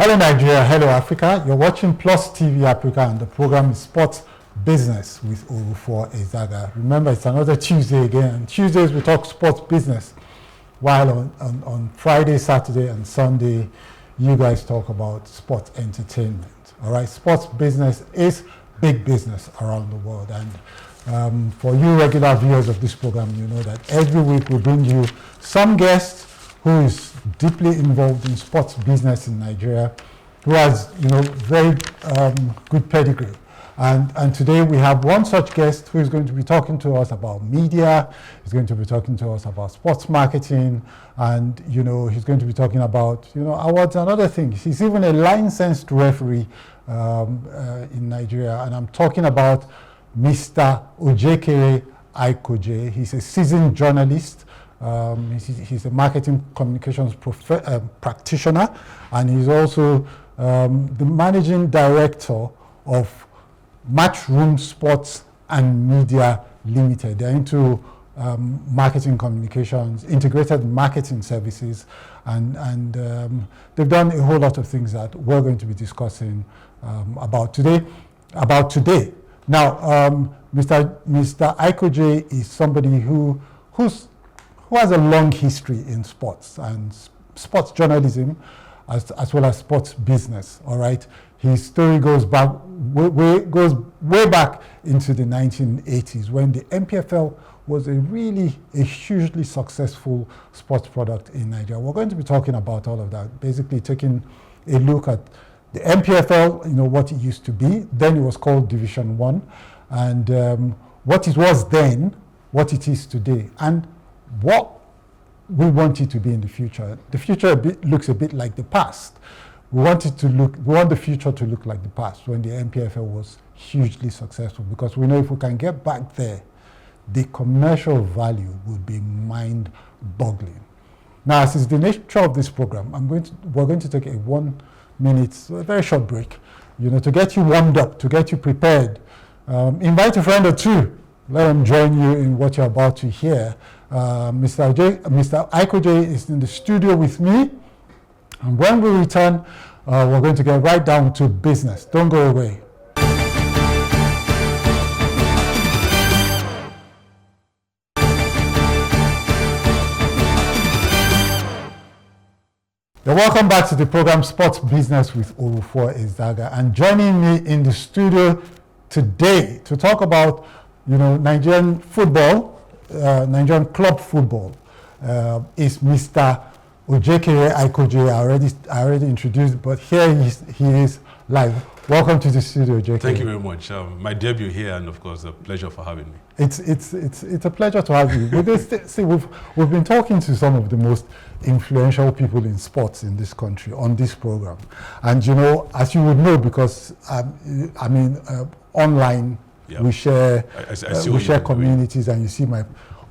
Hello Nigeria, hello Africa. You're watching Plus TV Africa and the program is Sports Business with Olufor Ezaga. Remember, it's another Tuesday again. And Tuesdays we talk sports business, while on Friday, Saturday and Sunday, you guys talk about sports entertainment. All right, sports business is big business around the world. And for you regular viewers of this program, you know that every week we bring you some guests who is deeply involved in sports business in Nigeria, who has, very good pedigree. And today we have one such guest who is going to be talking to us about media. He's going to be talking to us about sports marketing, and he's going to be talking about awards and other things. He's even a licensed referee in Nigeria, and I'm talking about Mr. Ojekere Aikoje. He's a seasoned journalist. He's a marketing communications practitioner, and he's also the managing director of Matchroom Sports and Media Limited. They're into marketing communications, integrated marketing services, and they've done a whole lot of things that we're going to be discussing about today. Now, Mr. Aikoje is somebody who has a long history in sports and sports journalism, as well as sports business. All right, his story goes way back into the 1980s, when the N.P.F.L was a hugely successful sports product in Nigeria. We're going to be talking about all of that, basically taking a look at the N.P.F.L, what it used to be. Then it was called Division 1, and what it was then, what it is today, and what we want it to be in the future. The future looks a bit like the past. We want the future to look like the past, when the N.P.F.L was hugely successful, because we know if we can get back there, the commercial value will be mind-boggling. Now, as is the nature of this program, we're going to take a 1 minute, a very short break, to get you warmed up, to get you prepared. Invite a friend or two. Let them join you in what you're about to hear. Mr. Aikoje is in the studio with me, and when we return, we're going to get right down to business. Don't go away. Welcome back to the program Sports Business with Olufor Ezaga, and joining me in the studio today to talk about Nigerian football, Nigerian club football, is Mr. Ojekere Aikoje. I already introduced, but here he is live. Welcome to the studio, Ojekere. Thank you very much. My debut here, and of course, a pleasure for having me. It's a pleasure to have you. We've been talking to some of the most influential people in sports in this country on this program, and as you would know, because online. Yeah. We share communities, and you see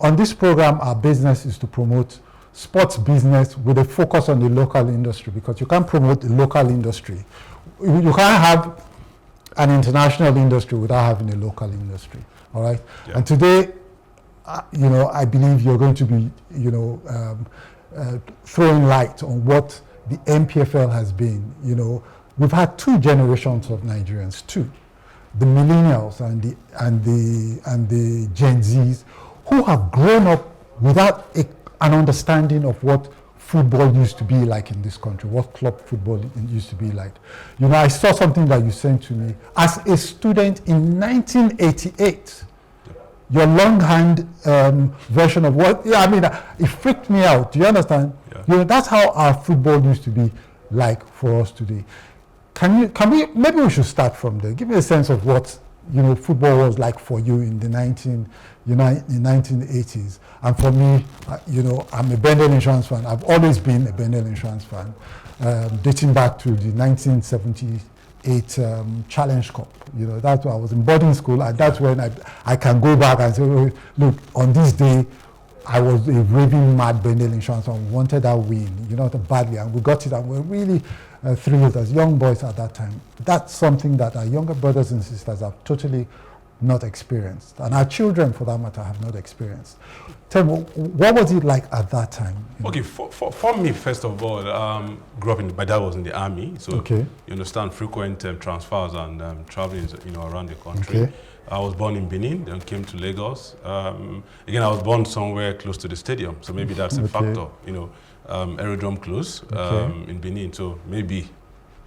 on this program, our business is to promote sports business with a focus on the local industry, because you can't promote the local industry. You can't have an international industry without having a local industry. All right. Yeah. And today, I believe you're going to be, throwing light on what the N.P.F.L has been. We've had two generations of Nigerians, the millennials and the Gen Zs, who have grown up without an understanding of what football used to be like in this country, what club football used to be like. I saw something that you sent to me as a student in 1988. Your longhand version of what? It freaked me out. Do you understand? Yeah. That's how our football used to be like for us today. Can we, maybe we should start from there. Give me a sense of what, football was like for you in the 1980s. And for me, I'm a Bendel Insurance fan. I've always been a Bendel Insurance fan, dating back to the 1978 Challenge Cup. That's when I was in boarding school, and that's when I can go back and say, look, on this day, I was a raving mad Bendel Insurance fan. We wanted that win, badly, and we got it, and we're really thrilled as young boys at that time. That's something that our younger brothers and sisters have totally not experienced, and our children, for that matter, have not experienced. Tell me, what was it like at that time? Okay, for me, first of all, grew up my dad was in the army, so Okay. you understand frequent transfers and traveling, around the country. Okay. I was born in Benin, then came to Lagos. Again, I was born somewhere close to the stadium, so maybe that's a Okay. factor. Aerodrome close in Benin, so maybe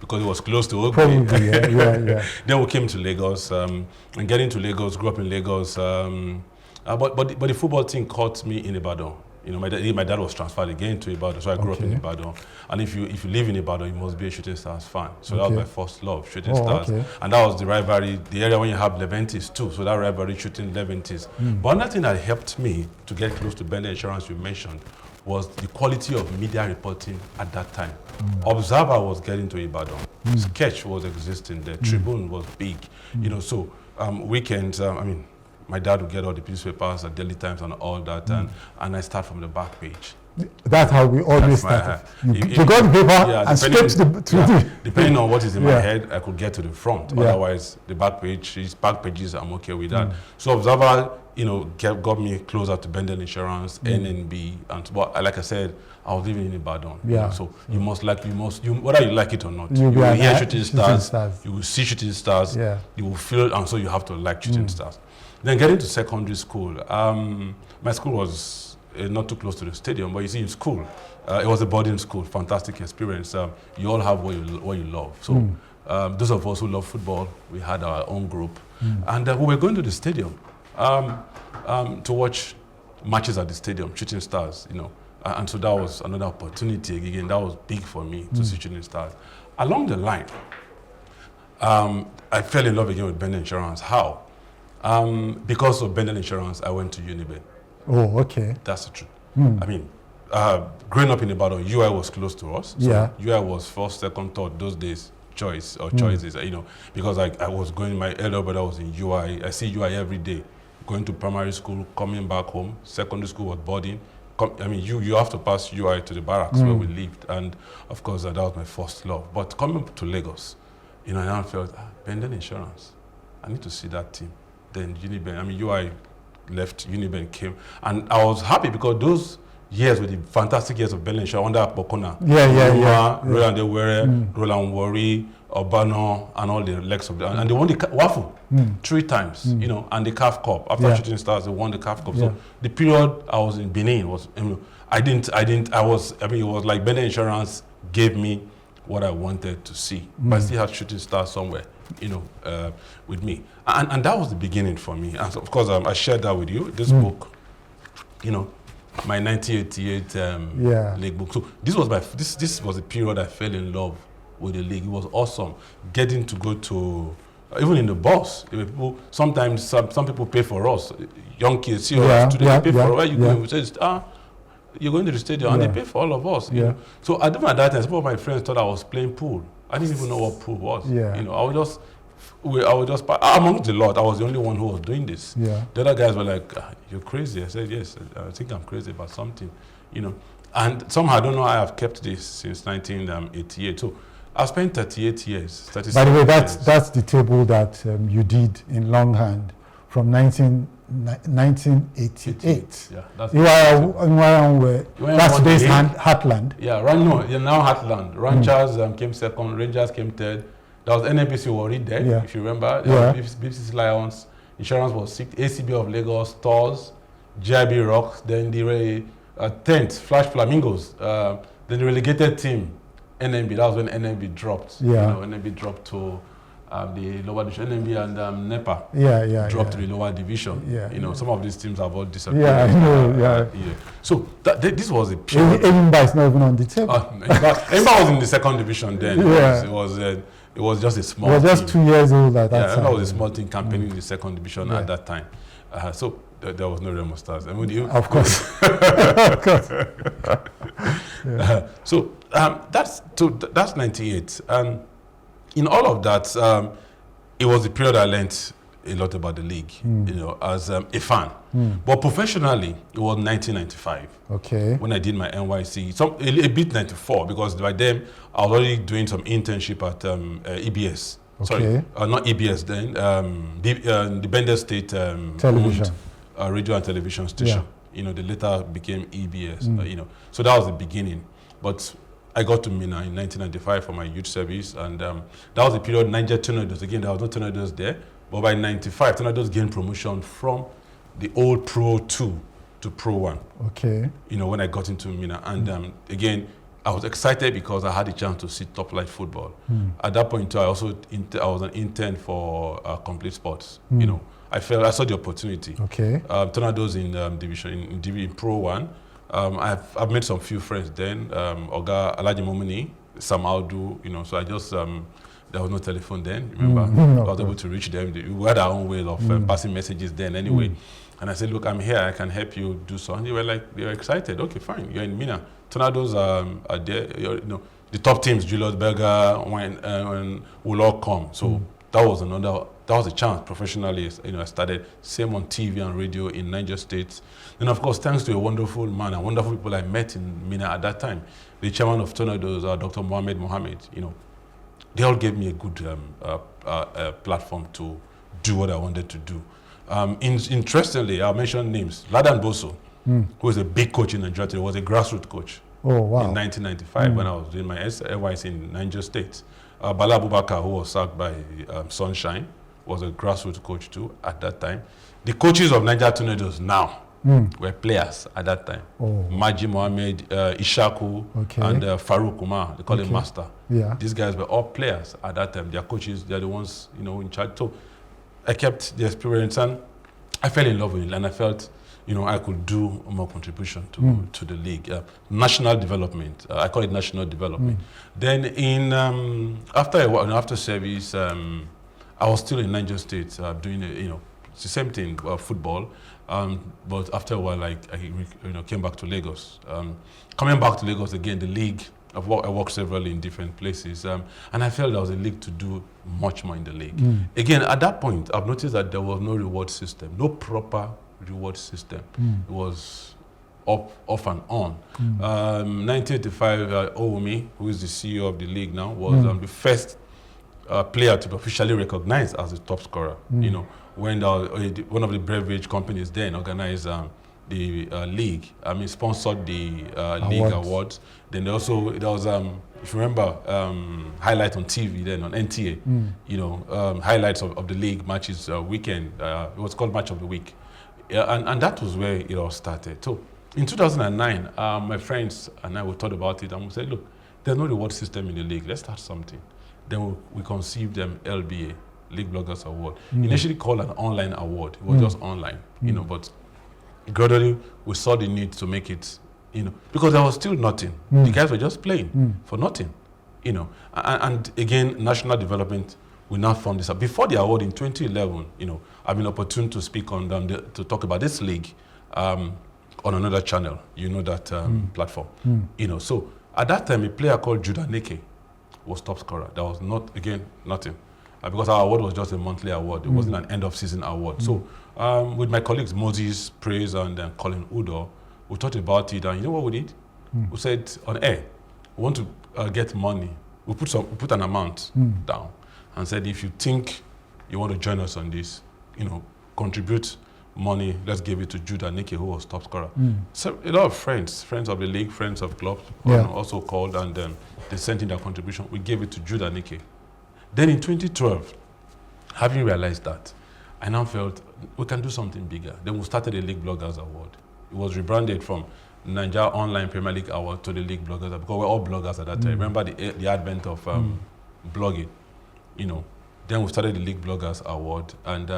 because it was close to Ogbe. Probably, yeah. Then we came to Lagos, and getting to Lagos, grew up in Lagos. But the football team caught me in Ibadan. My dad was transferred again to Ibadan, so I grew up in Ibadan. And if you live in Ibadan, you must be a Shooting Stars fan. So that was my first love, Shooting Stars. Okay. And that was the rivalry, the area when you have Leventis too. So that rivalry, shooting Leventis. But another thing that helped me to get close to Bender Insurance you mentioned was the quality of media reporting at that time. Observer was getting to Ibadan. Sketch was existing there. Tribune was big. So weekends, my dad would get all the newspapers, the Daily Times and all that, and I start from the back page. That's how we always started. You got the paper and straight to the... Depending on what is in my head, I could get to the front. Otherwise, the back pages, I'm okay with that. So Observer, got me closer to Bendel Insurance, NNB, and like I said, I was living in Ibadan. So you must whether you like it or not, you will hear Shooting Stars, you will see Shooting Stars, you will feel, and so you have to like Shooting Stars. Then getting to secondary school, my school was not too close to the stadium, but you see, in school, it was a boarding school, fantastic experience. You all have what you love. So those of us who love football, we had our own group, and we were going to the stadium to watch matches at the stadium, Shooting Stars, and so that was another opportunity. Again, that was big for me to see Shooting Stars. Along the line, I fell in love again with Bender Insurance. How? Because of Bender Insurance, I went to Uniben. Oh, okay. That's the truth. Growing up in Ibadan, UI was close to us. So UI was first, second, third, those days, choices, because I was going, my elder brother was in UI. I see UI every day, going to primary school, coming back home. Secondary school was boarding. You have to pass UI to the barracks where we lived. And of course, that was my first love. But coming to Lagos, I felt, Bender Insurance, I need to see that team. Then Uniben, UI left, Uniben came. And I was happy because those years were the fantastic years of Bender Insurance under Pokona. Roland Dewere, Roland Wari, Obano, and all the legs of and they won the Waffle 3 times, and the CAF Cup. After Shooting Stars, they won the CAF Cup. So the period I was in Benin was, it was like Bender Insurance gave me what I wanted to see. But I still had Shooting Stars somewhere, with me. And that was the beginning for me. And of course, I shared that with you. This book, my 1988 league book. So this was the period I fell in love with the league. It was awesome. Getting to go to, even in the bus, sometimes some people pay for us. Young kids, students pay for us. Where you go? We say, you're going to the stadium, and they pay for all of us. So at that time, some of my friends thought I was playing pool. I didn't even know what pool was. I would just amongst the lot, I was the only one who was doing this. The other guys were like, "You're crazy." I said, "Yes, I think I'm crazy about something," And somehow I don't know how I've kept this since 1988. So I spent 38 years. By the way, that's the table that you did in longhand from 1988. That's today's Heartland. Now Heartland. Ranchers came second, Rangers came third. There was NNPC Warri there, if you remember. BCC Lions, Insurance was 6th, ACB of Lagos, Stars, GIB Rocks, then the 10th, Flash Flamingos, then the relegated team, NNB. That was when NNB dropped. NNB dropped to the lower division. NNB and N.P.F.L dropped to the lower division. Some of these teams have all disappeared. So this was a period. Enyimba is not even on the table. Enyimba was in the second division then. It was just a small team. It was just 2 years old at that time. That was a small team campaigning in the second division at that time. So there was no Remo Stars. Of course. So that's 98. In all of that, it was the period I learned a lot about the league, as a fan. But professionally, it was 1995. Okay. When I did my NYC, a bit 94, because by then I was already doing some internship at EBS. Okay. Sorry, not EBS then. The Bender State Television. Owned, radio and television station. Yeah. They later became EBS. So that was the beginning. But I got to Mina in 1995 for my youth service, and that was the period Niger Tornadoes. Again, there was no Tornadoes there, but by 95, Tornadoes gained promotion from the old Pro 2 to Pro 1. Okay. When I got into Mina, and again, I was excited because I had a chance to see top flight football. At that point, I was an intern for Complete Sports. I saw the opportunity. Okay. Tornadoes in division in Pro 1. I've made some few friends then. Oga Alaji Momini, Sam Audu, so I just, there was no telephone then, remember? I was able to reach them. We had our own way of passing messages then anyway. And I said, look, I'm here, I can help you do so. And they were excited. Okay, fine, you're in Mina. Tornadoes are there, the top teams, Julius Berger, will all come. So that was a chance professionally. I started same on TV and radio in Niger State. Then of course, thanks to a wonderful man and wonderful people I met in Mina at that time, the chairman of Tornadoes, Dr. Mohammed, they all gave me a good platform to do what I wanted to do. Interestingly, I'll mention names. Ladan Boso, who was a big coach in Nigeria, was a grassroots coach. Oh, wow. In 1995 when I was doing my NYC in Niger State. Bala Abubakar, who was sacked by Sunshine, was a grassroots coach too at that time. The coaches of Niger Tornadoes now were players at that time. Oh. Maji Mohammed, Ishaku, and Farouk Umar, they call him Master. Yeah. These guys were all players at that time. Their coaches, they're the ones, in charge. So I kept the experience and I fell in love with it, and I felt, I could do more contribution to the league. National development, I call it national development. Then after service, I was still in Niger State doing, it's the same thing, football. But after a while, I came back to Lagos. Coming back to Lagos again, the league, I worked several in different places, and I felt there was a league to do much more in the league. Again, at that point, I've noticed that there was no reward system, no proper reward system. It was off and on. 1985, Owumi, who is the CEO of the league now, was the first player to be officially recognized as a top scorer. When one of the beverage companies then organized the league, sponsored the league awards. Then there was, if you remember, highlight on TV then on NTA, highlights of the league matches weekend. It was called Match of the Week. And that was where it all started. So in 2009, my friends and I thought about it and we said, look, there's no reward system in the league. Let's start something. Then we conceived LBA, League Bloggers Award. Initially called an online award. It was just online, but gradually we saw the need to make it, because there was still nothing. The guys were just playing for nothing, And again, national development, we now found this out. Before the award in 2011, I've been opportune to speak on to talk about this league on another channel, that platform. So at that time, a player called Judah Neke was top scorer. There was nothing. Because our award was just a monthly award. It wasn't an end of season award. So with my colleagues, Moses, Praise, and Colin Udo, we thought about it, and you know what we did? We said on air, we want to get money. We put an amount down and said, if you think you want to join us on this, contribute money, let's give it to Judah Neke, who was top scorer. So a lot of friends of the league, friends of clubs, also called, and they sent in their contribution. We gave it to Judah Neke. Then in 2012, having realized that, I now felt we can do something bigger. Then we started the League Bloggers Award. It was rebranded from Nigeria Online Premier League Award to the League Bloggers Award, because we're all bloggers at that time. Remember the advent of blogging, Then we started the League Bloggers Award, and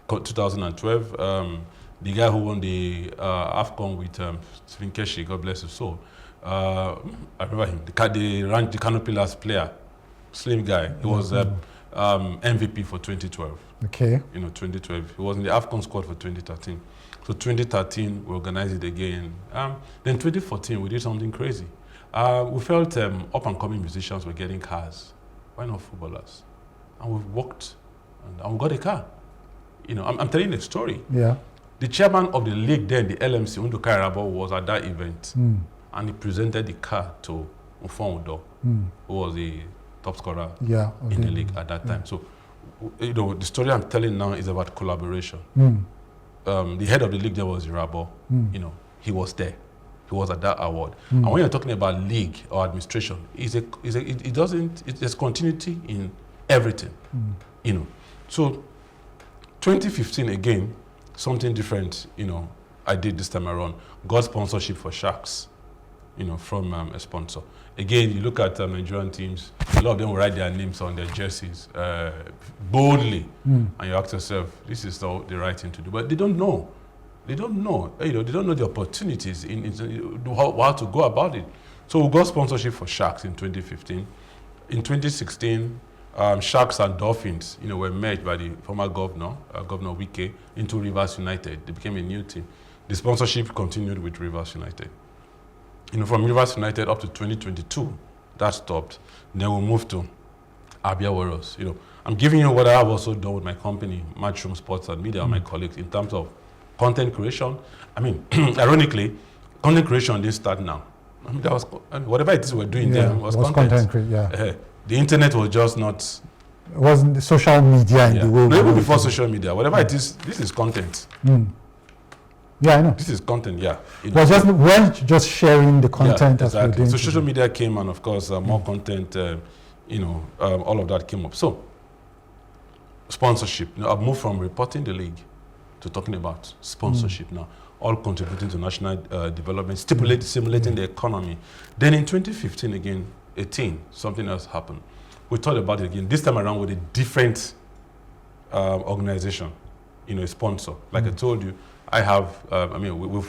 2012, the guy who won the AFCON with Stephen Keshi, God bless his soul, I remember him, the Canopy last player, slim guy. He was MVP for 2012. Okay. 2012. He was in the AFCON squad for 2013. So 2013, we organized it again. Then 2014, we did something crazy. We felt up-and-coming musicians were getting cars. Why not footballers? And we worked, and we got a car. I'm telling you the story. Yeah. The chairman of the league then, the LMC, Undu Kairabo, was at that event. And he presented the car to Ufon Udo, who was the top scorer in the league at that time. So, the story I'm telling now is about collaboration. The head of the league there was Irabo. He was there. He was at that award. And when you're talking about league or administration, there's continuity in everything. So 2015 again, something different. I did this time around. Got sponsorship for Sharks. From a sponsor. Again, you look at Nigerian teams. A lot of them will write their names on their jerseys boldly, and you ask yourself, "This is the right thing to do." But they don't know. They don't know. They don't know the opportunities in how to go about it. So we got sponsorship for Sharks in 2015. In 2016, Sharks and Dolphins, were merged by the former governor, Governor Wike, into Rivers United. They became a new team. The sponsorship continued with Rivers United. From Rivers United up to 2022, that stopped. Then we moved to Abia Warriors. I'm giving you what I have also done with my company, Matchroom Sports and Media, and my colleagues in terms of content creation. Ironically, content creation didn't start now. Whatever it is we're doing there was content. The internet was just not. It wasn't the social media in the way. No, even before social media, whatever it is, this is content. Yeah, I know. This is content, yeah. We're just sharing the content as we're doing. So social media came, and of course, more content, all of that came up. So, sponsorship. I've moved from reporting the league to talking about sponsorship now, all contributing to national development, stimulating the economy. Then in 2015, again, 18, something else happened. We thought about it again, this time around with a different organization, a sponsor. Like I told you, I have,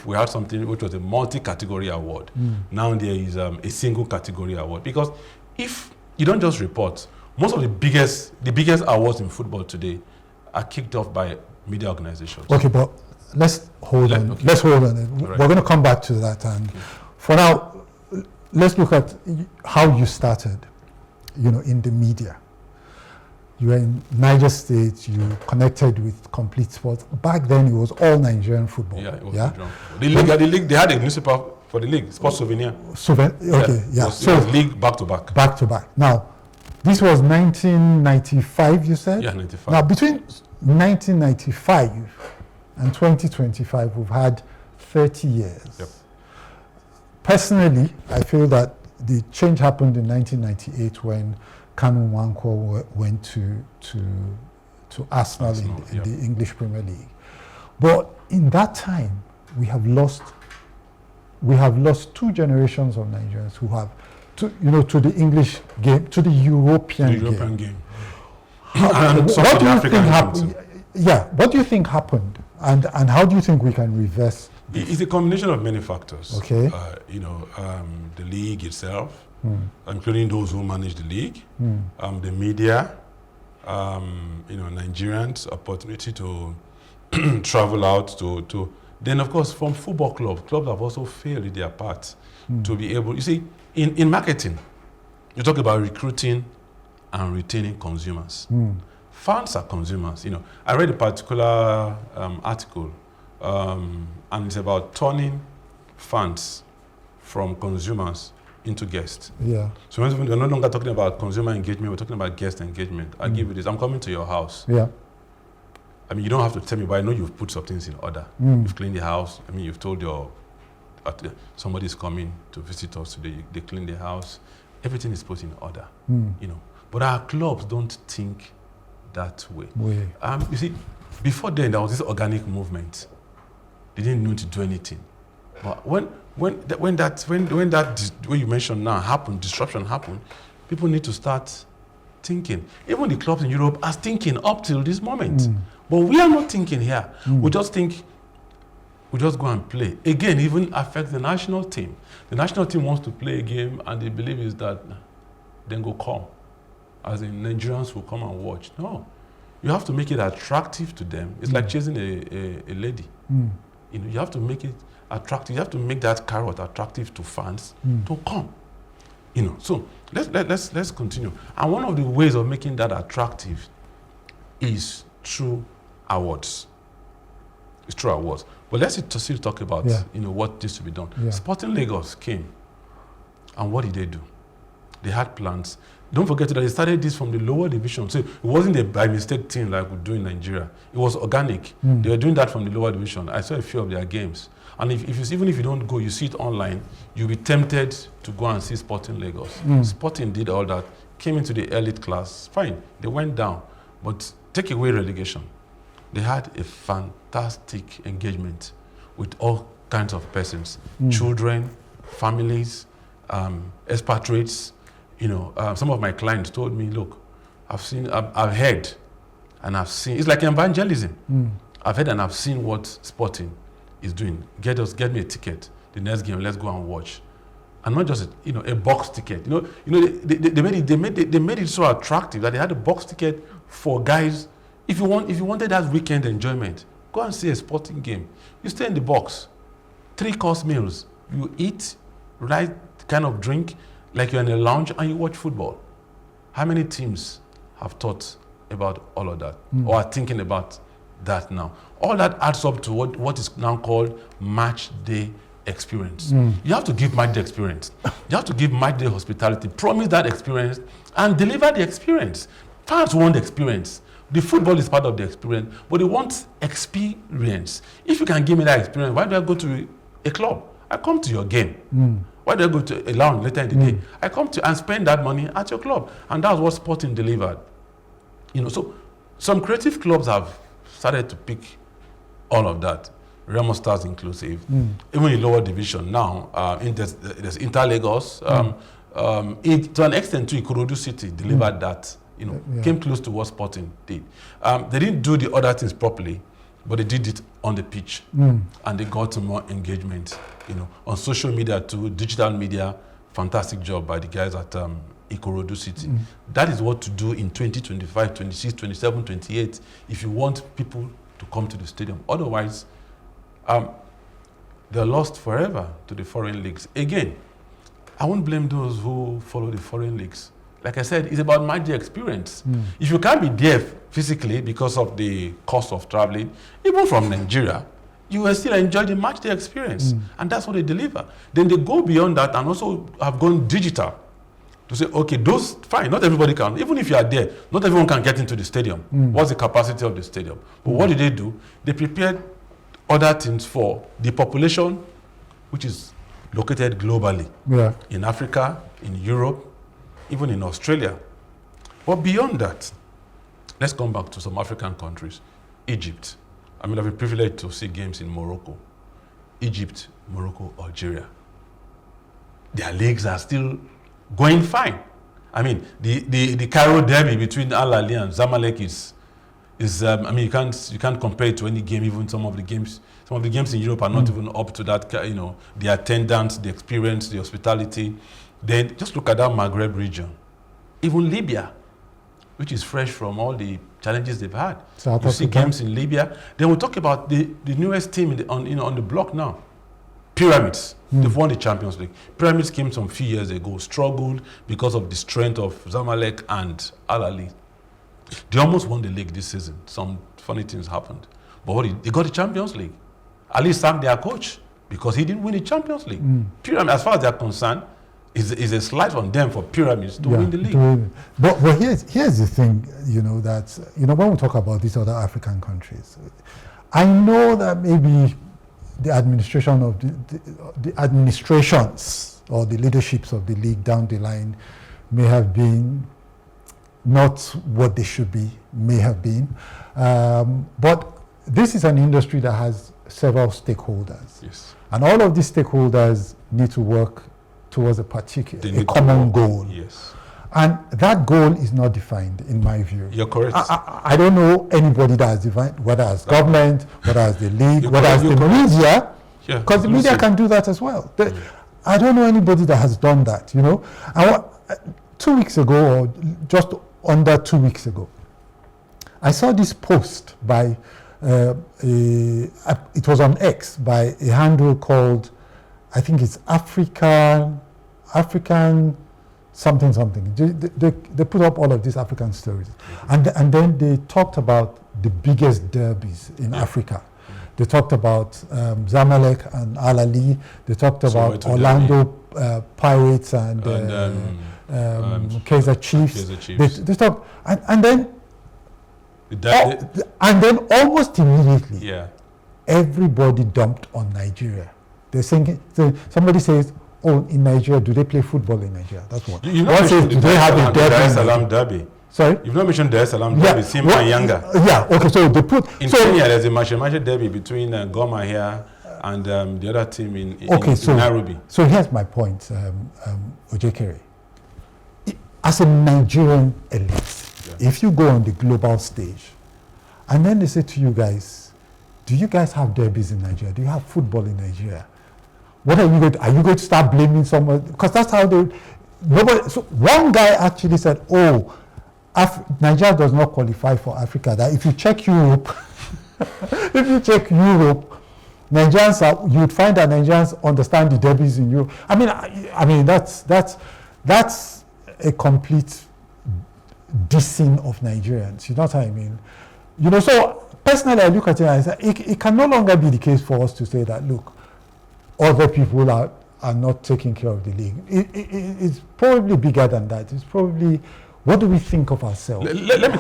we had something which was a multi-category award. Now there is a single category award. Because if you don't just report, most of the biggest awards in football today are kicked off by media organizations. Okay, but let's hold on. Okay. Let's hold on. Right. We're going to come back to that. And for now, let's look at how you started, in the media. You were in Niger State, you connected with Complete Sports. Back then, it was all Nigerian football. Yeah, it was the league, they had a newspaper for the league, Sports Souvenir. Okay, yeah. So it was league back to back. Back to back. Now, this was 1995, you said? Yeah, 95. Now, between 1995 and 2025, we've had 30 years. Yep. Personally, I feel that the change happened in 1998 when Kanu Nwankwo went to Arsenal in the English Premier League. But in that time, we have lost two generations of Nigerians who have to the English game, to the European game. What do you think happened? Yeah, what do you think happened, and how do you think we can reverse? It's a combination of many factors. Okay. The league itself, including those who manage the league, the media, Nigerians' opportunity to travel out to. Then, of course, from football clubs have also failed in their part to be able. You see, in marketing, you talk about recruiting and retaining consumers. Fans are consumers. I read a particular article, and it's about turning fans from consumers into guests. Yeah. So we're no longer talking about consumer engagement, we're talking about guest engagement. I'll give you this. I'm coming to your house. Yeah. You don't have to tell me, but I know you've put some things in order. You've cleaned the house. You've told somebody's coming to visit us today. They clean the house. Everything is put in order. But our clubs don't think that way. You see, before then there was this organic movement. They didn't need to do anything. But when that what you mentioned now happened, disruption happened, people need to start thinking. Even the clubs in Europe are thinking up till this moment. But we are not thinking here. We just think, we just go and play. Again, even affects the national team. The national team wants to play a game and they believe is that then go come. As in Nigerians will come and watch. No. You have to make it attractive to them. It's like chasing a lady. You have to make it attractive. You have to make that carrot attractive to fans to come. So let's continue. And one of the ways of making that attractive is through awards. It's through awards. But let's still talk about what needs to be done. Yeah. Sporting Lagos came, and what did they do? They had plans. Don't forget that they started this from the lower division. So it wasn't a by mistake thing like we do in Nigeria. It was organic. They were doing that from the lower division. I saw a few of their games. And even if you don't go, you see it online, you'll be tempted to go and see Sporting Lagos. Sporting did all that, came into the elite class. Fine, they went down. But take away relegation. They had a fantastic engagement with all kinds of persons, children, families, expatriates. Some of my clients told me, look, I've heard and I've seen, it's like evangelism. I've heard and I've seen what Sporting is doing. Get me a ticket. The next game, let's go and watch. And not just a box ticket. They made it so attractive that they had a box ticket for guys. If you wanted that weekend enjoyment, go and see a Sporting game. You stay in the box, 3-course meals. You eat, right kind of drink, like you're in a lounge, and you watch football. How many teams have thought about all of that or are thinking about that now? All that adds up to what is now called match day experience. You have to give match day experience. You have to give match day hospitality. Promise that experience and deliver the experience. Fans want the experience. The football is part of the experience, but they want experience. If you can give me that experience, why do I go to a club? I come to your game. Why do I go to a lounge later in the day? I come to and spend that money at your club. And that's what Sporting delivered. So some creative clubs have started to pick all of that. Remo Stars inclusive. Even in lower division now, there's Inter Lagos. To an extent, too, Ikorodu City delivered that. Came close to what Sporting did. They didn't do the other things properly, but they did it on the pitch, and they got some more engagement. On social media too, digital media, fantastic job by the guys at Ikorodu City. That is what to do in 2025, 26, 27, 28, if you want people to come to the stadium. Otherwise, they're lost forever to the foreign leagues. Again, I won't blame those who follow the foreign leagues. Like I said, it's about match day experience. If you can't be there physically because of the cost of traveling, even from Nigeria, you will still enjoy the match day experience. And that's what they deliver. Then they go beyond that and also have gone digital to say, okay, those, fine, not everybody can. Even if you are there, not everyone can get into the stadium. What's the capacity of the stadium? But what did they do? They prepared other things for the population, which is located globally. In Africa, in Europe, even in Australia. But beyond that, let's come back to some African countries. Egypt. I mean, I've been privileged to see games in Morocco. Egypt, Morocco, Algeria. Their leagues are still going fine. I mean, the Cairo derby between Al Ahly and Zamalek is I mean, you can't compare it to any game. Even some of the games in Europe are not even up to that. The attendance, the experience, the hospitality. Then just look at that Maghreb region. Even Libya, which is fresh from all the challenges they've had. You see games in Libya. Then we'll talk about the newest team on the block now. Pyramids. They've won the Champions League. Pyramids came some few years ago, struggled because of the strength of Zamalek and Al Ahly. They almost won the league this season. Some funny things happened. But they got the Champions League. Ali sacked their coach because he didn't win the Champions League. Pyramids, as far as they're concerned, is a slight on them for Pyramids to win the league. But here's the thing, that when we talk about these other African countries, I know that maybe the administration of the administrations or the leaderships of the league down the line may have been not what they should be, may have been. But this is an industry that has several stakeholders. Yes. And all of these stakeholders need to work towards a common goal. Yes. And that goal is not defined, in my view. You're correct. I don't know anybody that has defined, whether as government, whether as the league, whether as the media, because the media can do that as well. I don't know anybody that has done that, And 2 weeks ago, or just under 2 weeks ago, I saw this post by, it was on X, by a handle called, I think it's African something. They put up all of these African stories. And then they talked about the biggest derbies in Africa. They talked about Zamalek and Al Ahly. They talked about Orlando Pirates and Kaiser Chiefs. They talk, and then almost immediately, everybody dumped on Nigeria. They're saying, somebody says, "Oh, in Nigeria, do they play football in Nigeria?" That's one. One says, "Do they have a derby?" Sorry? You've not mentioned Dar es Salaam derby, Simba and Yanga. Yeah, okay, so they put... In Kenya, there's a Mashe derby between Goma here and the other team in Nairobi. So here's my point, Ojekere. As a Nigerian elite, if you go on the global stage, and then they say to you guys, do you guys have derbies in Nigeria? Do you have football in Nigeria? What are you going to... Are you going to start blaming someone? Because that's how they... So one guy actually said, "Oh, Nigeria does not qualify for Africa." That if you check Europe, Nigerians you'd find that Nigerians understand the derbies in Europe. I mean that's a complete dissing of Nigerians. You know what I mean? So personally, I look at it and I say it can no longer be the case for us to say that, look, other people are not taking care of the league. It's probably bigger than that. It's probably, what do we think of ourselves? Let me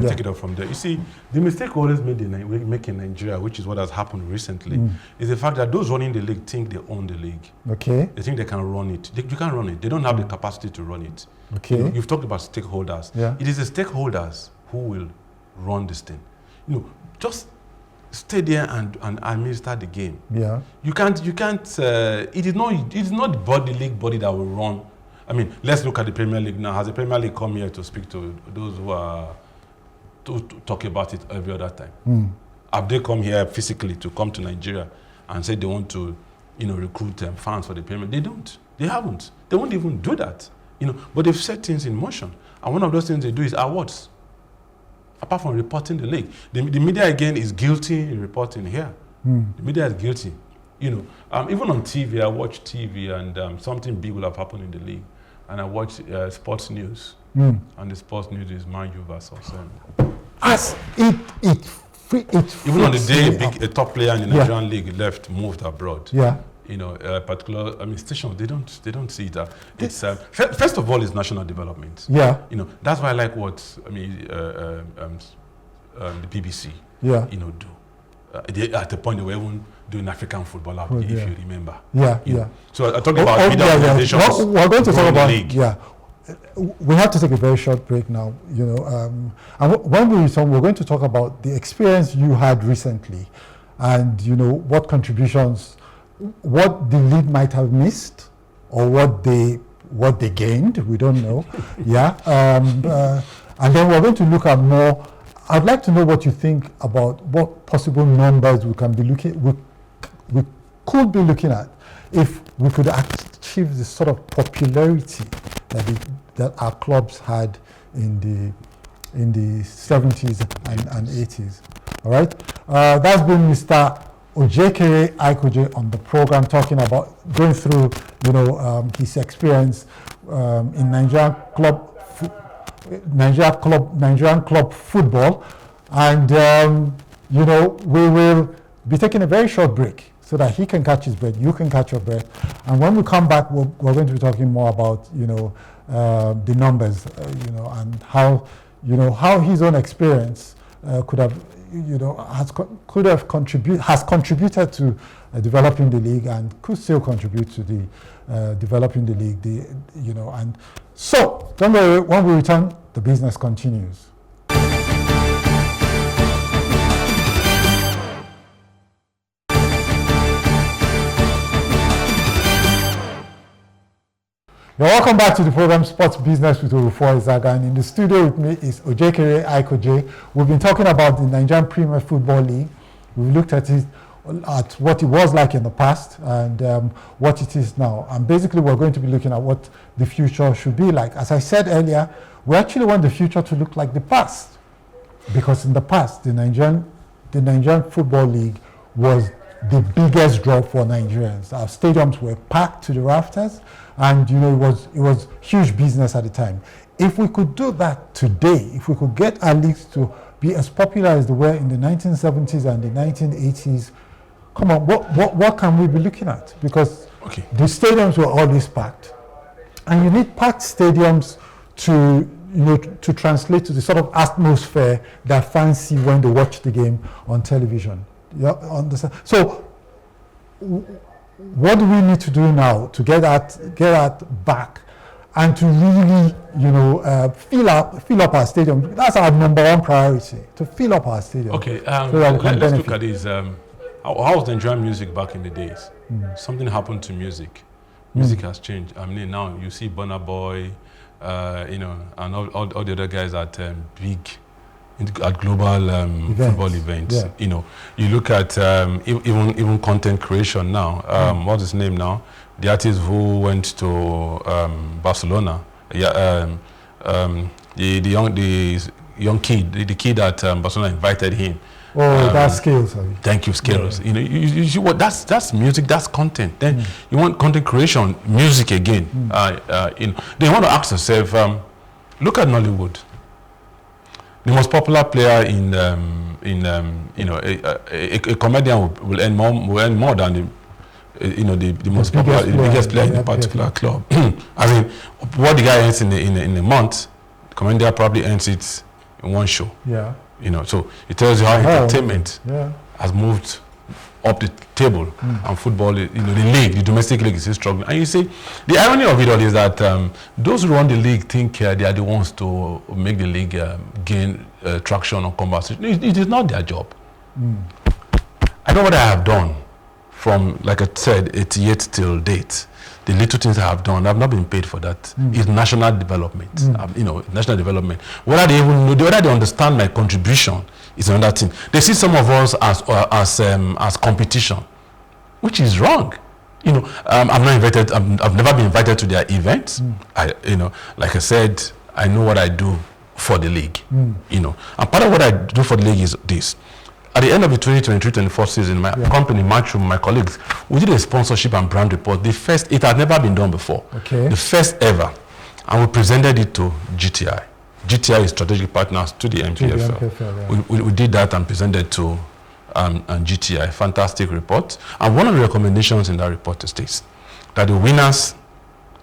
take it up from there. You see, the mistake always made in Nigeria, which is what has happened recently, is the fact that those running the league think they own the league. Okay. They think they can run it. You can't run it. They don't have the capacity to run it. Okay. You've talked about stakeholders. Yeah. It is the stakeholders who will run this thing. Just stay there and administer the game. Yeah. You can't. It is not the league body that will run. I mean, let's look at the Premier League now. Has the Premier League come here to speak to those who are to talk about it every other time? Have they come here physically to come to Nigeria and say they want to, recruit fans for the Premier League? They don't. They haven't. They won't even do that. But they've set things in motion. And one of those things they do is awards. Apart from reporting the league, the media again is guilty in reporting here. The media is guilty. Even on TV, I watch TV and something big will have happened in the league. And I watch sports news. And the sports news is Man U versus As it even on the day a top player in the Nigerian league moved abroad. Yeah. Particular stations they don't see that. It's first of all, it's national development. Yeah. That's why I like what the BBC do. At the point they were even doing African football out, if you remember. So I talked about media organizations. We're going to talk about league. We have to take a very short break now. And when we return, we're going to talk about the experience you had recently, and what contributions, what the league might have missed, or what they gained. We don't know. And then we're going to look at more. I'd like to know what you think about what possible numbers we could be looking at if we could achieve the sort of popularity that our clubs had in the 70s and 80s. All right, that's been Mr. Ojekere Aikoje on the program, talking about going through his experience in Nigerian club football, and we will be taking a very short break so that he can catch his breath, you can catch your breath, and when we come back, we're going to be talking more about the numbers, and how his own experience has contributed to developing the league, and could still contribute to the developing the league. And so don't worry. When we return, the business continues. Welcome back to the program Sports Business with Orufo Izaga, and in the studio with me is Ojekere Aikoje. We've been talking about the Nigerian Premier Football League. We've looked at what it was like in the past and what it is now. And basically we're going to be looking at what the future should be like. As I said earlier, we actually want the future to look like the past, because in the past, the Nigerian Football League was the biggest draw for Nigerians. Our stadiums were packed to the rafters, and it was huge business at the time. If we could do that today, if we could get our leagues to be as popular as they were in the 1970s and the 1980s, come on, what can we be looking at? Because the stadiums were always packed, And you need packed stadiums to, to translate to the sort of atmosphere that fans see when they watch the game on television. You understand? So, what do we need to do now to get that back, and to really, fill up our stadium? That's our number one priority, to fill up our stadium. Okay, let's look at this. How was the Nigerian music back in the days? Something happened to music. Music has changed. I mean, now you see Burna Boy, and all the other guys at global football events. Yeah. You look at even content creation now. What's his name now? The artist who went to Barcelona. Yeah, the young kid, the kid that Barcelona invited him. Oh, that's Skills. Thank you, Skills. Yeah. You what? That's music. That's content. Then you want content creation, music again. They want to ask themselves. Look at Nollywood. The most popular player a comedian will earn more than the most popular, the biggest player in a particular club. I mean, what the guy earns in a month, the comedian probably earns it in one show. Yeah. So it tells you how entertainment has moved up the table, and football, the league, the domestic league is still struggling. And you see, the irony of it all is that those who run the league think they are the ones to make the league gain traction or conversation. It is not their job. I know what I have done from, like I said, 88 till date. The little things I have done, I've not been paid for that. It's national development. National development. Whether they even know, whether they understand my contribution is another thing. They see some of us as competition, which is wrong. I'm not invited. I've never been invited to their events. Like I said, I know what I do for the league. And part of what I do for the league is this. At the end of the 2023-24 season, my company, Matchroom, my colleagues, we did a sponsorship and brand report. It had never been done before. Okay. The first ever. And we presented it to GTI. GTI is strategic partners to the N.P.F.L. We did that and presented to GTI. Fantastic report. And one of the recommendations in that report states that the winners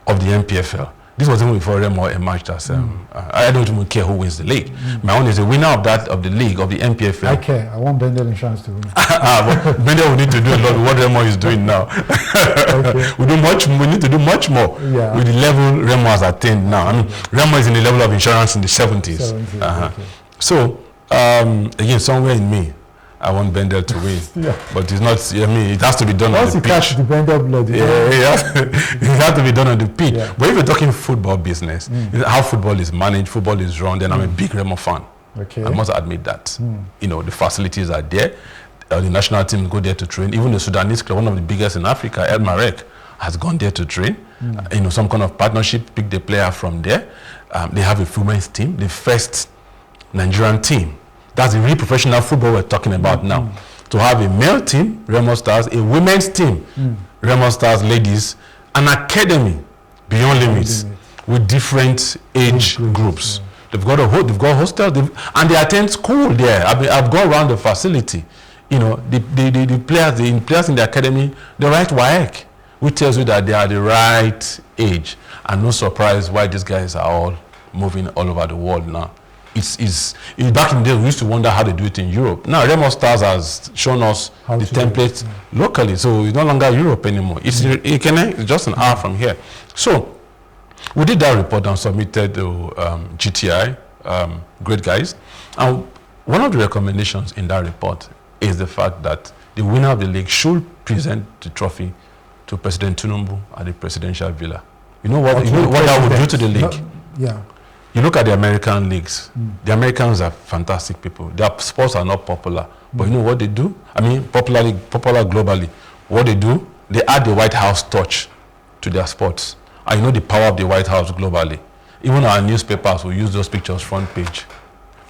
of the N.P.F.L., this was even before Remo emerged as I don't even care who wins the league. My own is the winner of the league, of the N.P.F.L. I care. I want Bendel Insurance to win. Bendel will need to do a lot of what Remo is doing now. We need to do much more with the level Remo has attained now. I mean, Remo is in the level of insurance in the 70s. So, again, somewhere in me, I want Bendel to win, but it's not. It has to be done on the pitch. Once you catch the Bendel blood, it has to be done on the pitch. Yeah. But if you're talking football business, how football is managed, football is run, then I'm a big Remo fan. Okay. I must admit that. The facilities are there. The national team go there to train. Even the Sudanese club, one of the biggest in Africa, El Marek, has gone there to train. Some kind of partnership, pick the player from there. They have a women's team, the first Nigerian team. That's the really professional football we're talking about now. To have a male team, Remo Stars, a women's team, Remo Stars ladies, an academy beyond limits with different age groups. They've got hostels, and they attend school there. I've gone around the facility. The players in the academy, they write WAEC, which tells you that they are the right age. And no surprise why these guys are all moving all over the world now. It's back in the day, we used to wonder how they do it in Europe. Now, Remo Stars has shown us the template locally, so it's no longer Europe anymore. It's just an hour from here. So, we did that report and submitted to GTI, great guys. And one of the recommendations in that report is the fact that the winner of the league should present the trophy to President Tinubu at the presidential villa. You know what that would do to the league? You look at the American leagues. The Americans are fantastic people. Their sports are not popular. But you know what they do? I mean, popular globally. What they do, they add the White House touch to their sports. And you know the power of the White House globally. Even our newspapers will use those pictures front page.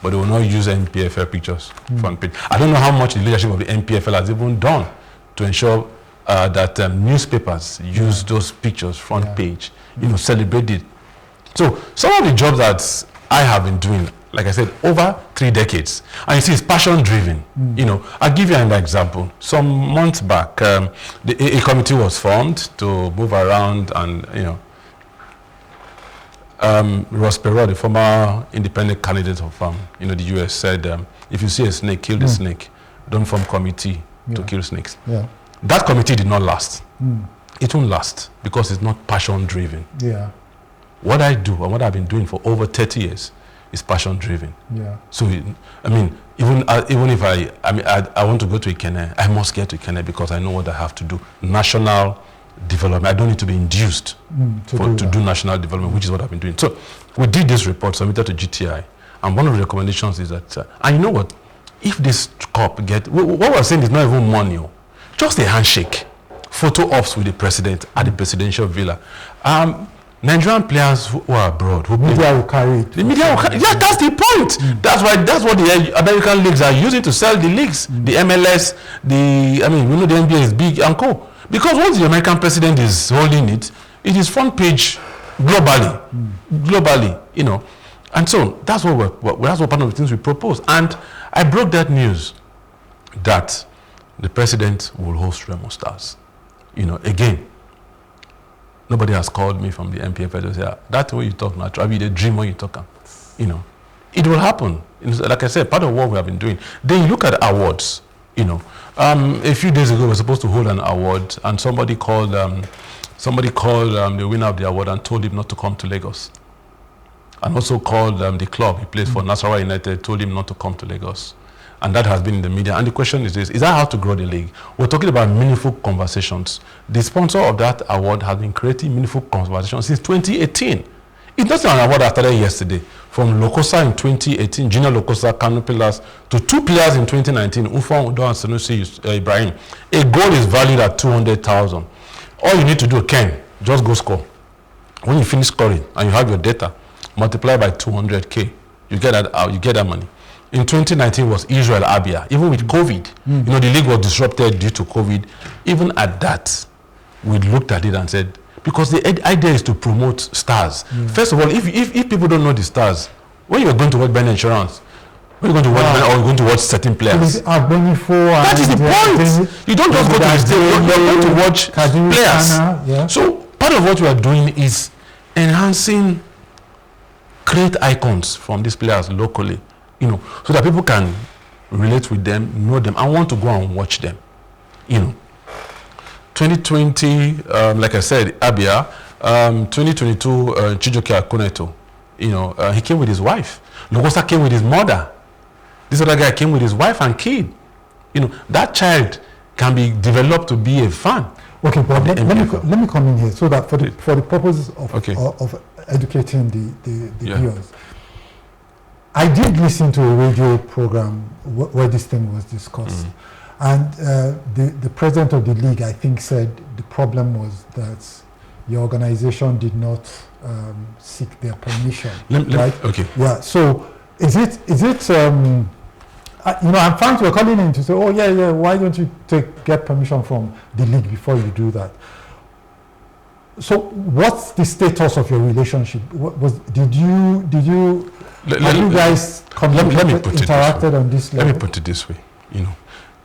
But they will not use N.P.F.L pictures front page. I don't know how much the leadership of the N.P.F.L has even done to ensure that newspapers use those pictures front page. Celebrate it. So some of the jobs that I have been doing, like I said, over 3 decades, and you see it's passion driven. I'll give you an example. Some months back, a committee was formed to move around and Ross Perot, the former independent candidate of the US, said, if you see a snake, kill the snake. Don't form committee to kill snakes. Yeah. That committee did not last. It won't last because it's not passion-driven. Yeah. What I do and what I've been doing for over 30 years is passion-driven. Yeah. So, I mean, even if I want to go to Ikenne, I must get to Ikenne because I know what I have to do. National development. I don't need to be induced to do national development, which is what I've been doing. So we did this report, submitted to GTI, and one of the recommendations is that, and you know what, if this COP what we're saying is not even money, just a handshake, photo ops with the president at the presidential villa. Nigerian players who are abroad, the media will carry it. The media will carry it. Yeah, that's the point. That's what the American leagues are using to sell the leagues. The MLS, we know the NBA is big and co. Because once the American president is holding it, it is front page globally, And so that's what that's what part of the things we propose. And I broke that news that the president will host Remo Stars. Again, nobody has called me from the N.P.F.L to say, that's the way you talk now. Try be the dream when you talk. It will happen. Like I said, part of what we have been doing. Then you look at awards, a few days ago we were supposed to hold an award, and somebody called the winner of the award and told him not to come to Lagos. And also called the club he plays for, Nasarawa United, told him not to come to Lagos. And that has been in the media. And the question is this, is that how to grow the league? We're talking about meaningful conversations. The sponsor of that award has been creating meaningful conversations since 2018. It's not an award that started yesterday. From Lokosa in 2018, Junior Lokosa, Kano Pillars, to 2 players in 2019, Ufon Udo and Sanusi Ibrahim. A goal is valued at 200,000. All you need to do, Ken, just go score. When you finish scoring and you have your data, multiply by 200K, you get that money. In 2019 was Israel Abia. Even with COVID, the league was disrupted due to COVID. Even at that, we looked at it and said, because the idea is to promote stars. First of all, if people don't know the stars, when you're going to watch Ben Insurance, when you're going to watch Ben, or you're going to watch certain players, that is the point. You don't just go to the stadium, you're going to watch players. So part of what we are doing is enhancing, create icons from these players locally. So that people can relate with them, know them, and want to go and watch them. 2020, like I said, Abia. 2022, Chijoke Akuneto. He came with his wife. Lokosa came with his mother. This other guy came with his wife and kid. That child can be developed to be a fan. Okay, but let me come in here so that for the purposes of educating the viewers. I did listen to a radio program where this thing was discussed. And the president of the league, I think, said the problem was that your organization did not seek their permission. Right? Okay. Yeah. So is it? I'm fine to calling in to say, oh yeah, why don't you get permission from the league before you do that? So what's the status of your relationship? Did you guys interacted on this level? Let me put it this way.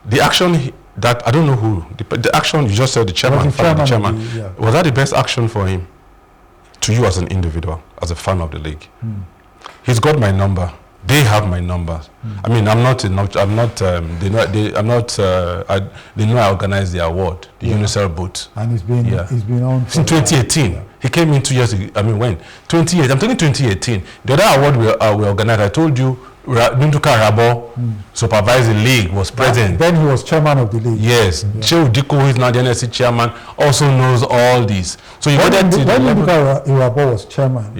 The action that, I don't know who, the action you just said, the chairman, was that the best action for him? To you as an individual, as a fan of the league? He's got my number. They have my number. They know I organized the award, the Unicel boot. And it's been on since 2018. He came in 2 years ago. When? 2018. I'm talking 2018. The other award we organized, I told you, Nunduka Rabo supervised the league, was present. Then he was chairman of the league. Yes. Shehu Diko, who is now the NSC chairman, also knows all this. So you when Nunduka Rabo was chairman,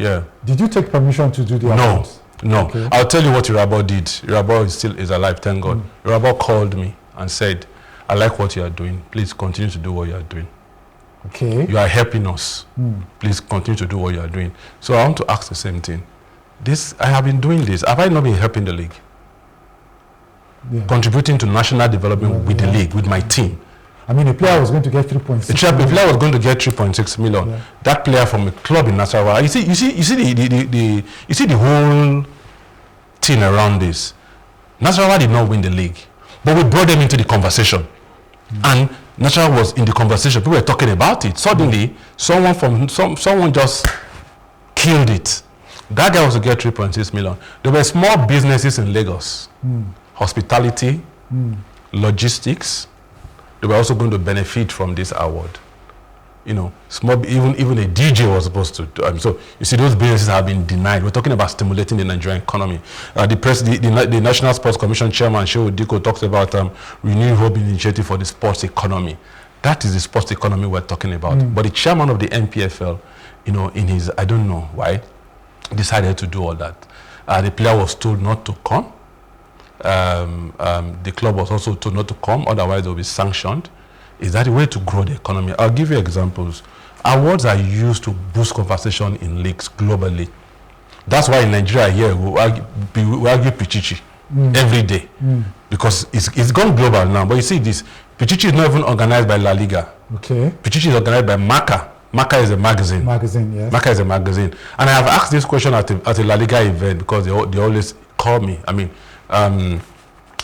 did you take permission to do the awards? No. Okay. I'll tell you what Irabo did. Irabo is alive, thank God. Irabo called me and said, I like what you are doing. Please continue to do what you are doing. Okay. You are helping us. Please continue to do what you are doing. So I want to ask the same thing. I have been doing this. Have I not been helping the league? Contributing to national development with the league, with my team. A player was going to get 3.6 million. A player was going to get 3.6 million. Yeah. That player from a club in Nasarawa. You see the whole thing around this. Nasarawa did not win the league, but we brought them into the conversation, and Nasarawa was in the conversation. People were talking about it. Suddenly, someone just killed it. That guy was to get 3.6 million. There were small businesses in Lagos, hospitality, logistics. They were also going to benefit from this award. You know, small, even a DJ was supposed to. So you see, those businesses have been denied. We're talking about stimulating the Nigerian economy. The National Sports Commission Chairman Shehu Diko talks about renewed hope initiative for the sports economy. That is the sports economy we're talking about. But the chairman of the N.P.F.L, you know, in his, I don't know why, decided to do all that. The player was told not to come. The club was also told not to come, otherwise they'll be sanctioned. Is that a way to grow the economy? I'll give you examples. Awards are used to boost conversation in leagues globally. That's why in Nigeria here, we argue Pichichi every day. Because it's gone global now. But you see this, Pichichi is not even organized by La Liga. Okay. Pichichi is organized by Marca. Marca is a magazine. Magazine, yes. Marca is a magazine. And I have asked this question at a La Liga event because they always call me. I mean,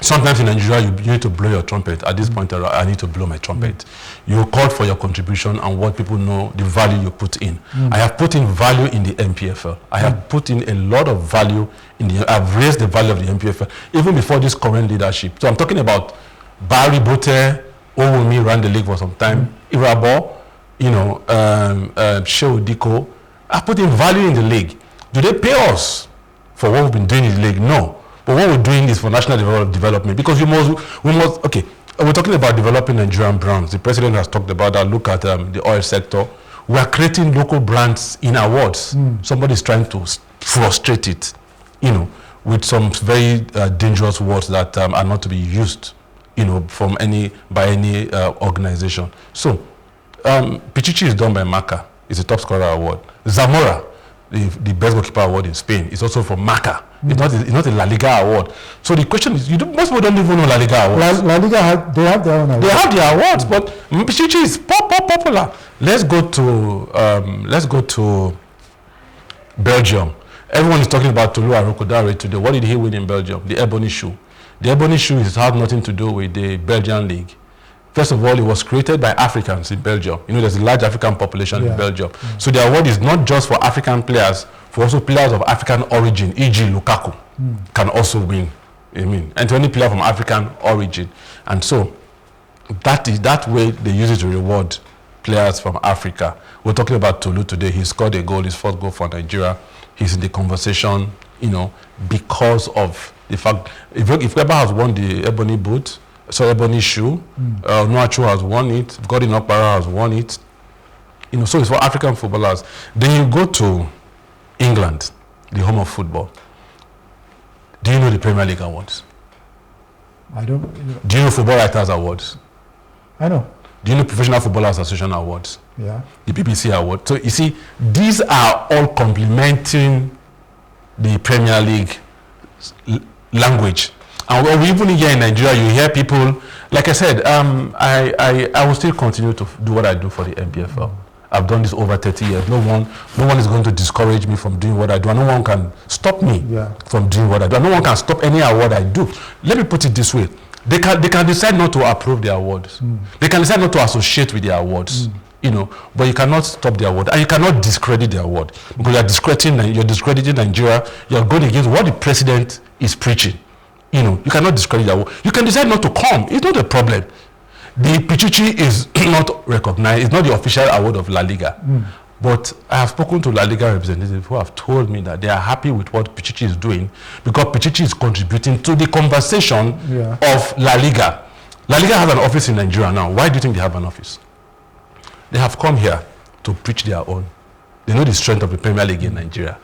sometimes in Nigeria, you need to blow your trumpet. At this point, I need to blow my trumpet. You called for your contribution and what people know, the value you put in. I have put in value in the N.P.F.L. I have put in a lot of value in I've raised the value of the N.P.F.L. even before this current leadership. So I'm talking about Barry Bote, Owumi ran the league for some time, Irabo, you know, Shehu Diko. I put in value in the league. Do they pay us for what we've been doing in the league? No. But what we're doing is for national development, because we must, okay, we're talking about developing Nigerian brands. The president has talked about that. Look at the oil sector. We are creating local brands in awards. Somebody's trying to frustrate it, you know, with some very dangerous words that are not to be used, you know, by any organization. So, Pichichi is done by Marca. It's a top scorer award. Zamora, the best goalkeeper award in Spain, is also from Marca. It's not a La Liga award. So the question is, most people don't even know La Liga awards. La Liga, they have their own awards. They have their awards, but Pichichi is popular. Let's go to Belgium. Everyone is talking about Tolu Arokodare today. What did he win in Belgium? The Ebony Shoe. The Ebony Shoe has nothing to do with the Belgian league. First of all, it was created by Africans in Belgium. You know, there's a large African population in Belgium. So the award is not just for African players, for also players of African origin, e.g. Lukaku can also win. I mean, and to any player from African origin. And so that way they use it to reward players from Africa. We're talking about Tolu today. He scored a goal, his first goal for Nigeria. He's in the conversation, you know, because of the fact, if Webber has won the Ebony Boot, Ebony Shoe, Noachu has won it, Godin Okpara has won it, you know, so it's for African footballers. Then you go to England, the home of football. Do you know the Premier League awards? I don't. Do you know Football Writers Awards? I know. Do you know Professional Football Association Awards? Yeah. The BBC Award. So you see, these are all complementing the Premier League language. And we even here in Nigeria, you hear people, like I said, I will still continue to do what I do for the N.P.F.L. I've done this over 30 years. No one is going to discourage me from doing what I do. And no one can stop me from doing what I do. And no one can stop any award I do. Let me put it this way. They can decide not to approve the awards. They can decide not to associate with the awards. You know, but you cannot stop the award. And you cannot discredit the award. Because you're discrediting Nigeria. You're going against what the president is preaching. You know, you cannot discredit the award. You can decide not to come. It's not a problem. The Pichichi is not recognized. It's not the official award of La Liga. But I have spoken to La Liga representatives who have told me that they are happy with what Pichichi is doing because Pichichi is contributing to the conversation of La Liga. La Liga has an office in Nigeria now. Why do you think they have an office? They have come here to preach their own. They know the strength of the Premier League in Nigeria.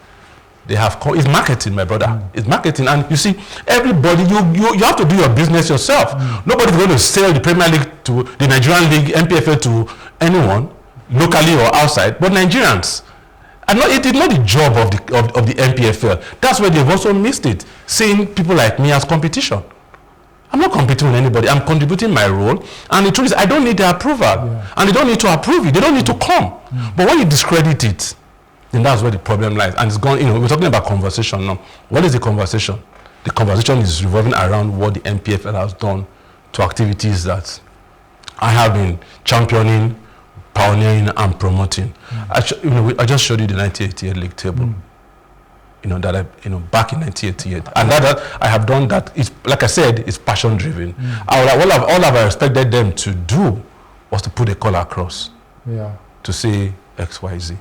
They have come. It's marketing, my brother. It's marketing, and you see, everybody, you have to do your business yourself. Nobody's going to sell the Premier League to the Nigerian League, N.P.F.L to anyone, locally or outside, but Nigerians. And it is not the job of the N.P.F.L. That's where they've also missed it, seeing people like me as competition. I'm not competing with anybody. I'm contributing my role, and the truth is, I don't need their approval, and they don't need to approve it. They don't need to come. But when you discredit it, then that's where the problem lies. And it's gone, you know, we're talking about conversation now. What is the conversation? The conversation is revolving around what the N.P.F.L has done to activities that I have been championing, pioneering and promoting. I just showed you the 1988 league table. That back in 1988, and that I have done that. It's like I said, it's passion driven. All I've expected them to do was to put a call across, to say X, Y, Z.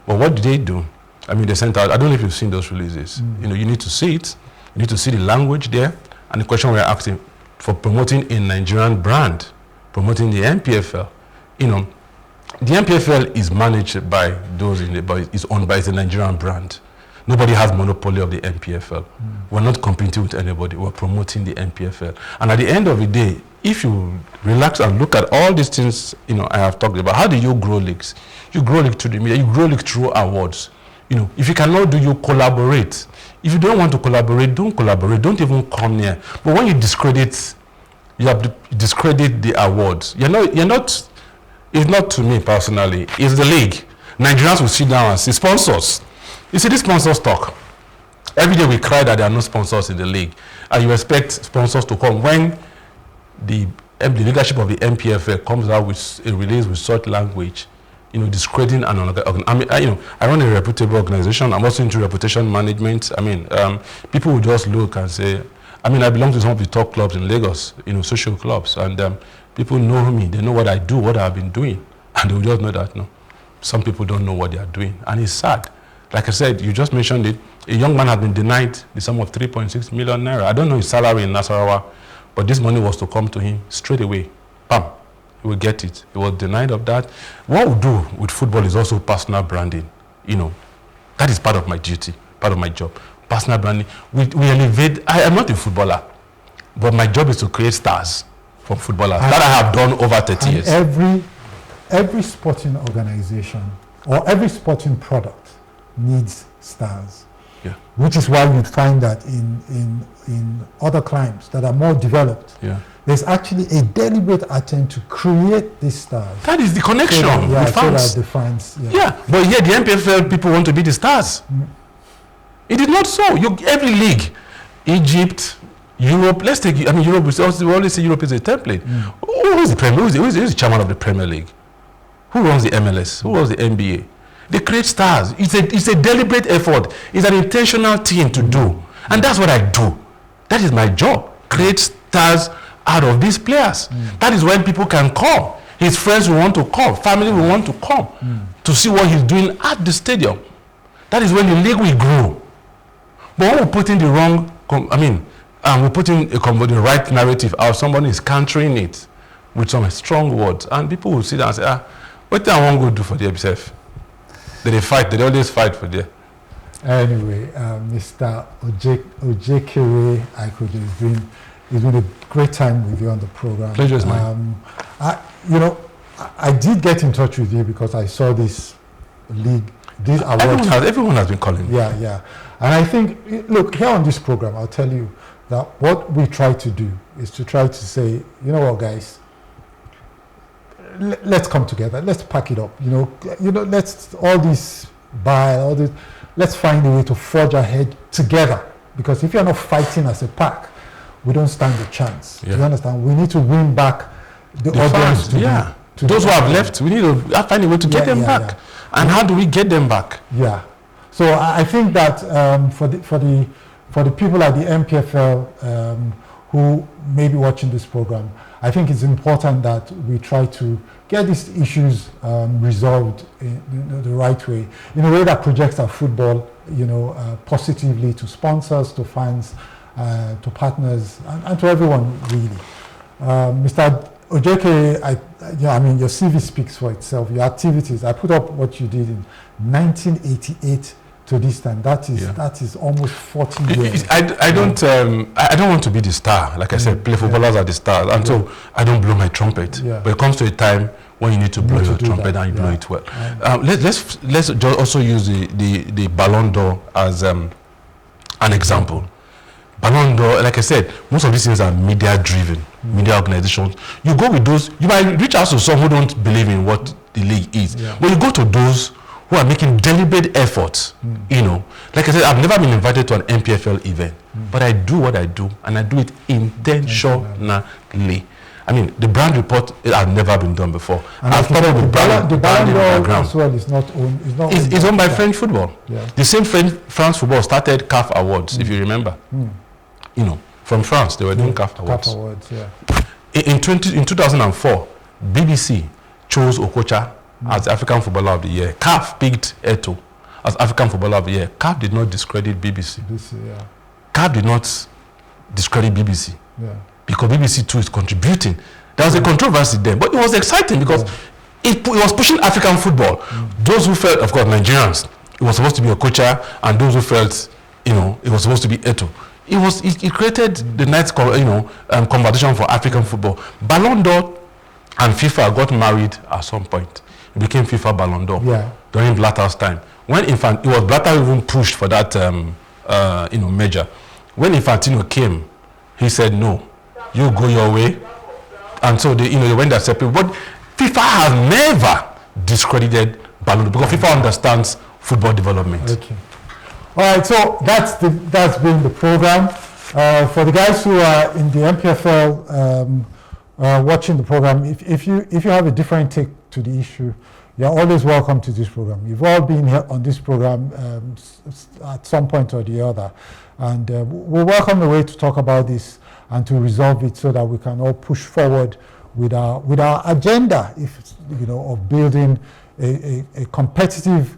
But what did they do? I mean, they sent out. I don't know if you've seen those releases. You need to see it. You need to see the language there, and the question we're asking for promoting a Nigerian brand, promoting the N.P.F.L. The N.P.F.L is managed by those but it's owned by the Nigerian brand. Nobody has monopoly of the N.P.F.L. We're not competing with anybody. We're promoting the N.P.F.L. And at the end of the day, if you relax and look at all these things, I have talked about, how do you grow leagues? You grow league through the media. You grow league through awards. If you cannot do, you collaborate. If you don't want to collaborate, don't collaborate. Don't even come near. But when you discredit, discredit the awards. You're not. It's not to me personally. It's the league. Nigerians will sit down and see sponsors. You see, this sponsors talk. Every day we cry that there are no sponsors in the league. And you expect sponsors to come when the leadership of the N.P.F.L comes out with a release with such language, discrediting an organization. I run a reputable organization. I'm also into reputation management. People will just look and say, I belong to some of the top clubs in Lagos, social clubs. And people know me. They know what I do, what I've been doing. And they will just know that, no. Some people don't know what they are doing. And it's sad. Like I said, you just mentioned it. A young man had been denied the sum of 3.6 million naira. I don't know his salary in Nasarawa, but this money was to come to him straight away. Bam, he will get it. He was denied of that. What we do with football is also personal branding. That is part of my duty, part of my job. Personal branding. We elevate. I am not a footballer, but my job is to create stars from footballers. That I have done over 30 years. Every sporting organization or every sporting product needs stars, which is why you'd find that in other climes that are more developed, there's actually a deliberate attempt to create these stars. That is the connection. So that defines. But here the N.P.F.L people want to be the stars. It is not so. Every league, Egypt, Europe. Let's take. Europe. We always say Europe is a template. Who is the Premier? Who is the chairman of the Premier League? Who runs the MLS? Who runs the NBA? They create stars. It's a deliberate effort. It's an intentional thing to do. And that's what I do. That is my job. Create stars out of these players. That is when people can come. His friends will want to come. Family will want to come to see what he's doing at the stadium. That is when the league will grow. But when we put in the wrong, we put in the right narrative out, somebody is countering it with some strong words. And people will sit down and say, what do I want to go do for themselves? They fight. They always fight for them. Anyway, Mr. Ojekere Aikoje, it's been a great time with you on the program. Pleasure is mine. I did get in touch with you because I saw this league, these awards. Everyone has been calling me. Yeah. And I think, look, here on this program, I'll tell you that what we try to do is to try to say, you know what, guys, let's come together. Let's pack it up. Let's let's find a way to forge ahead together. Because if you're not fighting as a pack, we don't stand a chance. You understand? We need to win back the audience. To those who have left, we need to find a way to get them back. And how do we get them back? So I think that for the people at the N.P.F.L who may be watching this program, I think it's important that we try to get these issues resolved in the right way, in a way that projects our football, positively to sponsors, to fans, to partners, and to everyone really. Mr. Ojeke, your CV speaks for itself. Your activities. I put up what you did in 1988 to this time. That is almost 40 years. I don't want to be the star. Like I said, play footballers are the stars, and so I don't blow my trumpet. But it comes to a time when you need to blow your trumpet and you blow it well. Let's just also use the Ballon d'Or as an example. Ballon d'Or, like I said, most of these things are media-driven, media organizations. You go with those. You might reach out to some who don't believe in what the league is, but you go to those who are making deliberate efforts, Like I said, I've never been invited to an N.P.F.L event, but I do what I do, and I do it intentionally. I mean, the brand report had never been done before. And I've started with the Ballon d'Or background. as well is not owned. It's owned by French football. Yeah. The same France football started CAF Awards, if you remember. You know, from France, they were doing CAF Awards. CAF Awards, yeah. In 2004, BBC chose Okocha as African Footballer of the Year. CAF picked Eto'o as African Footballer of the Year. CAF did not discredit BBC. Yeah. CAF did not discredit BBC. Yeah. Because BBC too is contributing. There was a controversy there, but it was exciting because it was pushing African football. Those who felt, of course, Nigerians, it was supposed to be Okocha, and those who felt, you know, it was supposed to be Eto'o. It created the nice, conversation for African football. Ballon d'Or and FIFA got married at some point. It became FIFA Ballon d'Or during Blatter's time. When it was Blatter even pushed for that, merger. When Infantino came, he said, "No, you go your way," and so they went their separate. But FIFA has never discredited Ballon d'Or because FIFA understands football development. Okay. All right, so that's been the program. For the guys who are in the N.P.F.L. Watching the program, if you have a different take to the issue, you're always welcome to this program. You've all been here on this program at some point or the other, and we'll welcome the way to talk about this and to resolve it so that we can all push forward with our agenda, of building a competitive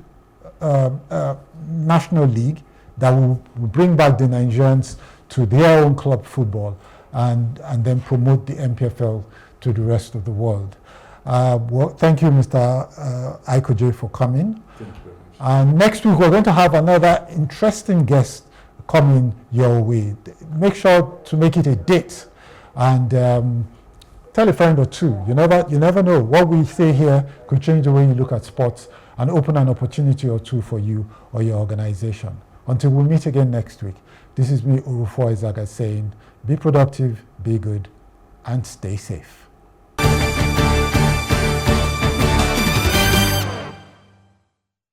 national league that will bring back the Nigerians to their own club football and then promote the N.P.F.L to the rest of the world. Well, thank you, Mr. Ikoje, for coming. Thank you very much. And next week we're going to have another interesting guest coming your way. Make sure to make it a date and tell a friend or two. You never know. What we say here could change the way you look at sports and open an opportunity or two for you or your organization. Until we meet again next week, this is me, Orufo Ezaga, saying be productive, be good, and stay safe.